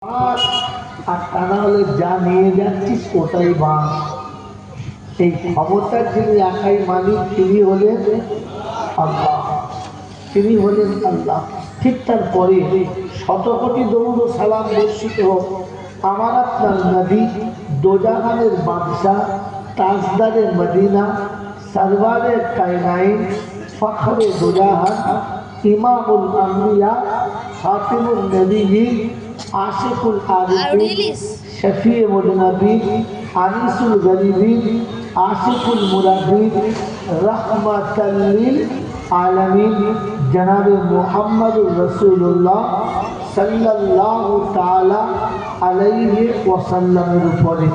আর তা না হলে যা নিয়ে যাচ্ছিস ওটাই বাস। এই ক্ষমতার যিনি একাই মালিক তিনি হলেন আল্লাহ, তিনি হলেন আল্লাহ। ঠিক তারপরে শত কোটি দরুদ ও সালাম বর্ষিত হোক আমার আপনার নবী, দোজাহানের বাদশাহ, তাজদারে মদিনা, সরওয়ারে কায়নাইন, ফখরে দোজাহান, ইমামুল আম্বিয়া, খাতিমুন নবিয়্যিন, আশিকুল আরিফিন, শফিয়ে মুজনবিন, আনিসুল গরিবিন, আশিকুল মুরাদিন, রহমাতাল লিল আলামিন জনাবে মুহাম্মদুর রাসূলুল্লাহ সাল্লাল্লাহু তাআলা আলাইহি ওয়াসাল্লামের উপরে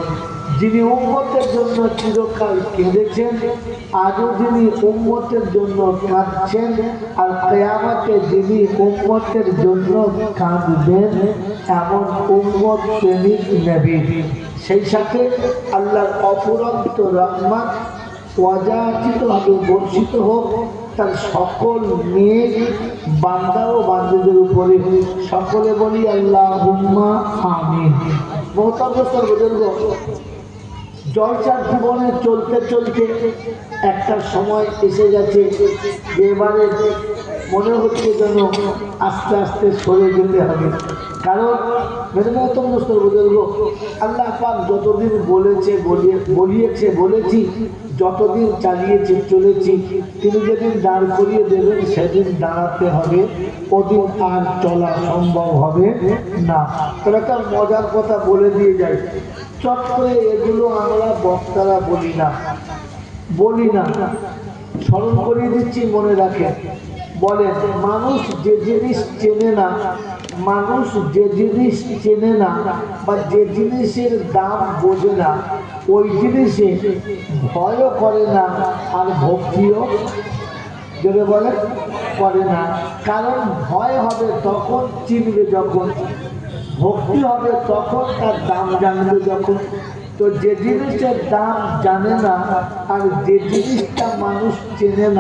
যিনি উম্মতের জন্য চিরকাল কেঁদেছেন, আজও যিনি উম্মতের জন্য কাঁদছেন, আর কিয়ামতে যিনি উম্মতের জন্য কাঁদবেন, এমন উম্মত প্রেমিক নবী। সেই সাথে আল্লাহর অফুরন্ত রহমত অযাচিতভাবে বর্ষিত হোক তার সকল নেক বান্দা ও বান্দীদের উপরে। সকলে বলি আল্লাহুম্মা আমিন। মোহতারাম বুজুর্গ, জলসার জীবনে চলতে চলতে একটা সময় এসে গেছে যে এবারে মনে হচ্ছে যেন আস্তে আস্তে সরে যেতে হবে। কারণ বুজুর্গ, আল্লাহ পাক যতদিন বলেছে বলেছি, যতদিন চালিয়েছি চলেছি, তিনি যেদিন দাঁড় করিয়ে দেবেন সেদিন দাঁড়াতে হবে, ওদিন আর চলা সম্ভব হবে না। একটা মজার কথা বলে দিয়ে যায়, চট করে এগুলো আমরা বক্তারা বলি না, স্মরণ করিয়ে দিচ্ছি, মনে রাখে। বলেন, মানুষ যে জিনিস চেনে না বা যে জিনিসের দাম বোঝে না, ওই জিনিসে ভয়ও করে না আর ভক্তিও যদি বলে করে না। কারণ ভয় হবে তখন চিনবে যখন, ভক্তি হবে তখন তার দাম জানবে যখন। তো যে জিনিসের দাম জানে না আর যে জিনিসটা মানুষ চেনে না,